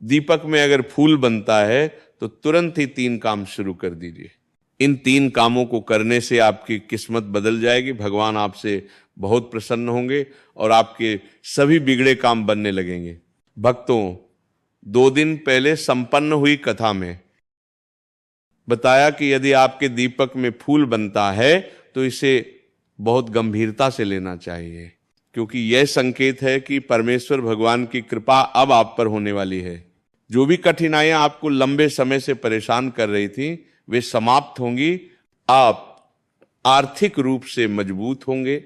दीपक में अगर फूल बनता है तो तुरंत ही 3 काम शुरू कर दीजिए। इन 3 कामों को करने से आपकी किस्मत बदल जाएगी, भगवान आपसे बहुत प्रसन्न होंगे और आपके सभी बिगड़े काम बनने लगेंगे। भक्तों, 2 दिन पहले संपन्न हुई कथा में बताया कि यदि आपके दीपक में फूल बनता है तो इसे बहुत गंभीरता से लेना चाहिए, क्योंकि यह संकेत है कि परमेश्वर भगवान की कृपा अब आप पर होने वाली है। जो भी कठिनाइयां आपको लंबे समय से परेशान कर रही थी वे समाप्त होंगी। आप आर्थिक रूप से मजबूत होंगे,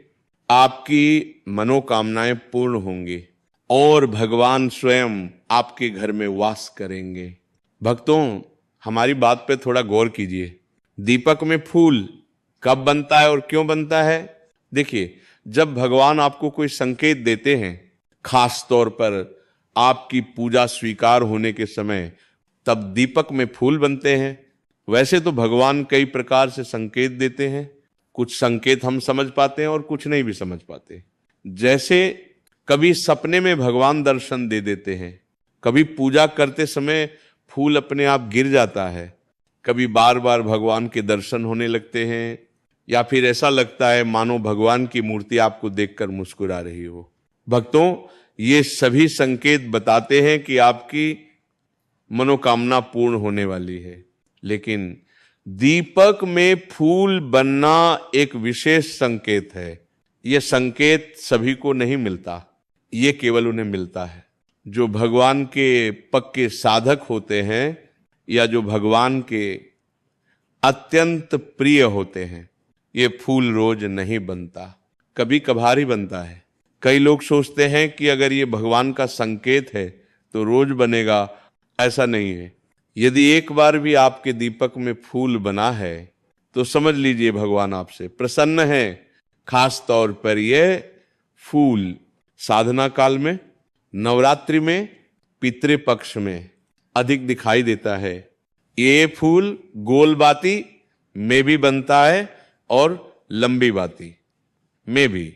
आपकी मनोकामनाएं पूर्ण होंगी और भगवान स्वयं आपके घर में वास करेंगे। भक्तों, हमारी बात पे थोड़ा गौर कीजिए। दीपक में फूल कब बनता है और क्यों बनता है? देखिए, जब भगवान आपको कोई संकेत देते हैं, खास तौर पर आपकी पूजा स्वीकार होने के समय, तब दीपक में फूल बनते हैं। वैसे तो भगवान कई प्रकार से संकेत देते हैं, कुछ संकेत हम समझ पाते हैं और कुछ नहीं भी समझ पाते। जैसे कभी सपने में भगवान दर्शन दे देते हैं, कभी पूजा करते समय फूल अपने आप गिर जाता है, कभी बार बार भगवान के दर्शन होने लगते हैं, या फिर ऐसा लगता है मानो भगवान की मूर्ति आपको देखकर मुस्कुरा रही हो। भक्तों, ये सभी संकेत बताते हैं कि आपकी मनोकामना पूर्ण होने वाली है। लेकिन दीपक में फूल बनना एक विशेष संकेत है। यह संकेत सभी को नहीं मिलता, ये केवल उन्हें मिलता है जो भगवान के पक्के साधक होते हैं या जो भगवान के अत्यंत प्रिय होते हैं। ये फूल रोज नहीं बनता, कभी कभार ही बनता है। कई लोग सोचते हैं कि अगर ये भगवान का संकेत है तो रोज बनेगा, ऐसा नहीं है। यदि एक बार भी आपके दीपक में फूल बना है तो समझ लीजिए भगवान आपसे प्रसन्न है। खास तौर पर यह फूल साधना काल में, नवरात्रि में, पितृपक्ष में अधिक दिखाई देता है। ये फूल गोल बाती में भी बनता है और लंबी बाती में भी।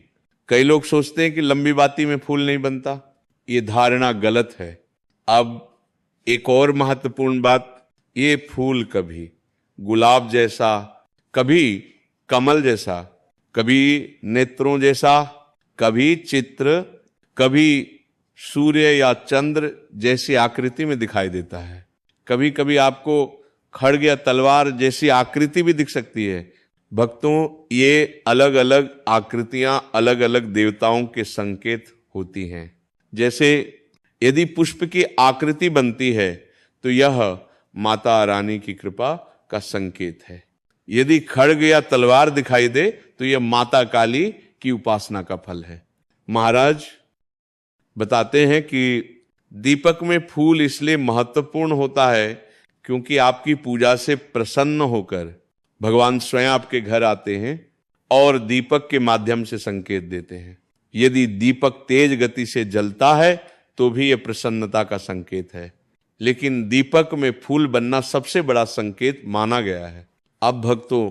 कई लोग सोचते हैं कि लंबी बाती में फूल नहीं बनता, ये धारणा गलत है। अब एक और महत्वपूर्ण बात, ये फूल कभी गुलाब जैसा, कभी कमल जैसा, कभी नेत्रों जैसा, कभी चित्र, कभी सूर्य या चंद्र जैसी आकृति में दिखाई देता है। कभी कभी आपको खड्ग या तलवार जैसी आकृति भी दिख सकती है। भक्तों, ये अलग अलग आकृतियां अलग अलग देवताओं के संकेत होती हैं। जैसे यदि पुष्प की आकृति बनती है तो यह माता रानी की कृपा का संकेत है। यदि खड्ग या तलवार दिखाई दे तो यह माता काली की उपासना का फल है। महाराज बताते हैं कि दीपक में फूल इसलिए महत्वपूर्ण होता है क्योंकि आपकी पूजा से प्रसन्न होकर भगवान स्वयं आपके घर आते हैं और दीपक के माध्यम से संकेत देते हैं। यदि दीपक तेज गति से जलता है तो भी यह प्रसन्नता का संकेत है, लेकिन दीपक में फूल बनना सबसे बड़ा संकेत माना गया है। अब भक्तों,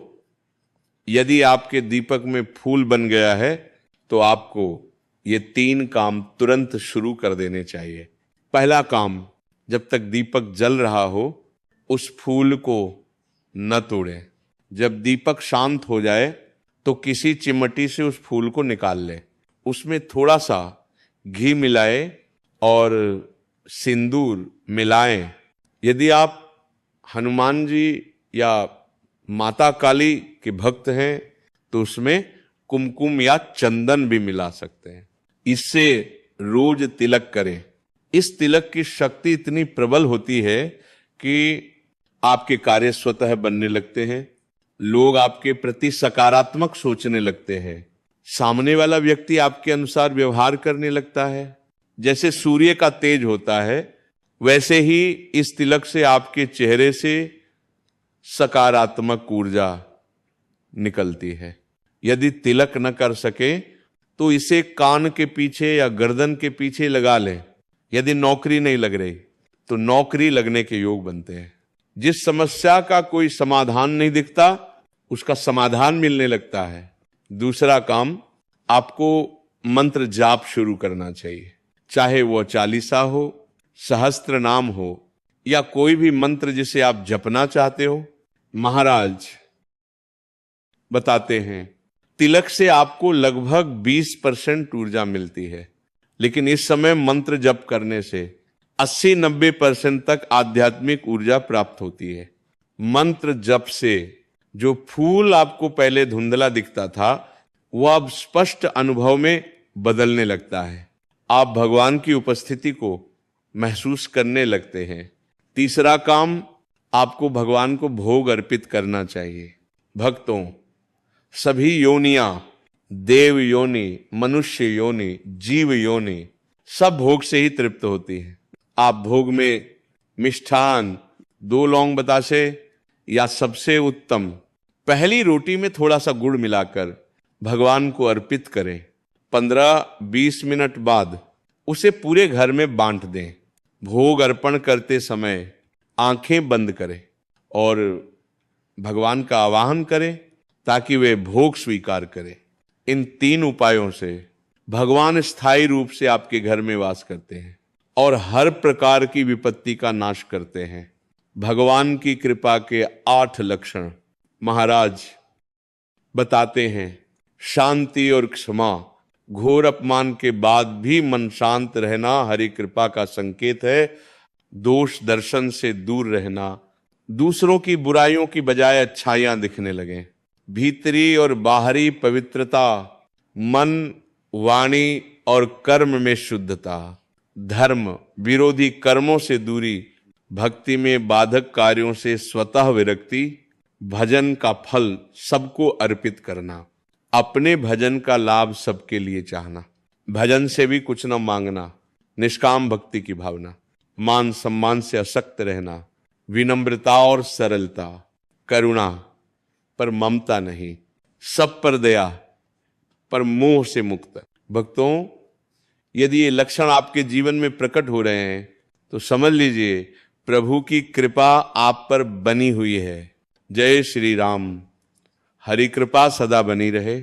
यदि आपके दीपक में फूल बन गया है तो आपको ये 3 काम तुरंत शुरू कर देने चाहिए। पहला काम, जब तक दीपक जल रहा हो उस फूल को न तोड़ें। जब दीपक शांत हो जाए तो किसी चिमटी से उस फूल को निकाल लें, उसमें थोड़ा सा घी मिलाए और सिंदूर मिलाएं। यदि आप हनुमान जी या माता काली के भक्त हैं तो उसमें कुमकुम या चंदन भी मिला सकते हैं। इससे रोज तिलक करें। इस तिलक की शक्ति इतनी प्रबल होती है कि आपके कार्य स्वतः बनने लगते हैं, लोग आपके प्रति सकारात्मक सोचने लगते हैं, सामने वाला व्यक्ति आपके अनुसार व्यवहार करने लगता है। जैसे सूर्य का तेज होता है वैसे ही इस तिलक से आपके चेहरे से सकारात्मक ऊर्जा निकलती है। यदि तिलक न कर सके तो इसे कान के पीछे या गर्दन के पीछे लगा लें। यदि नौकरी नहीं लग रही तो नौकरी लगने के योग बनते हैं। जिस समस्या का कोई समाधान नहीं दिखता उसका समाधान मिलने लगता है। दूसरा काम, आपको मंत्र जाप शुरू करना चाहिए, चाहे वह 40 हो, सहस्त्र नाम हो या कोई भी मंत्र जिसे आप जपना चाहते हो, महाराज बताते हैं तिलक से आपको लगभग 20% ऊर्जा मिलती है, लेकिन इस समय मंत्र जप करने से 80-90% तक आध्यात्मिक ऊर्जा प्राप्त होती है। मंत्र जप से जो फूल आपको पहले धुंधला दिखता था वह अब स्पष्ट अनुभव में बदलने लगता है। आप भगवान की उपस्थिति को महसूस करने लगते हैं। तीसरा काम, आपको भगवान को भोग अर्पित करना चाहिए। भक्तों, सभी योनियां, देव योनि, मनुष्य योनि, जीव योनि, सब भोग से ही तृप्त होती है। आप भोग में मिष्ठान, 2 लौंग बतासे या सबसे उत्तम पहली रोटी में थोड़ा सा गुड़ मिलाकर भगवान को अर्पित करें। 15-20 मिनट बाद उसे पूरे घर में बांट दें। भोग अर्पण करते समय आंखें बंद करें और भगवान का आवाहन करें ताकि वे भोग स्वीकार करें। इन 3 उपायों से भगवान स्थायी रूप से आपके घर में वास करते हैं और हर प्रकार की विपत्ति का नाश करते हैं। भगवान की कृपा के 8 लक्षण महाराज बताते हैं। शांति और क्षमा, घोर अपमान के बाद भी मन शांत रहना हरि कृपा का संकेत है। दोष दर्शन से दूर रहना, दूसरों की बुराइयों की बजाय अच्छाइयां दिखने लगें। भीतरी और बाहरी पवित्रता, मन, वाणी और कर्म में शुद्धता, धर्म विरोधी कर्मों से दूरी, भक्ति में बाधक कार्यों से स्वतः विरक्ति, भजन का फल सबको अर्पित करना, अपने भजन का लाभ सबके लिए चाहना, भजन से भी कुछ न मांगना, निष्काम भक्ति की भावना, मान सम्मान से असक्त रहना, विनम्रता और सरलता, करुणा पर ममता नहीं, सब पर दया पर मोह से मुक्त। भक्तों, यदि ये लक्षण आपके जीवन में प्रकट हो रहे हैं तो समझ लीजिए प्रभु की कृपा आप पर बनी हुई है। जय श्री राम। हरि कृपा सदा बनी रहे।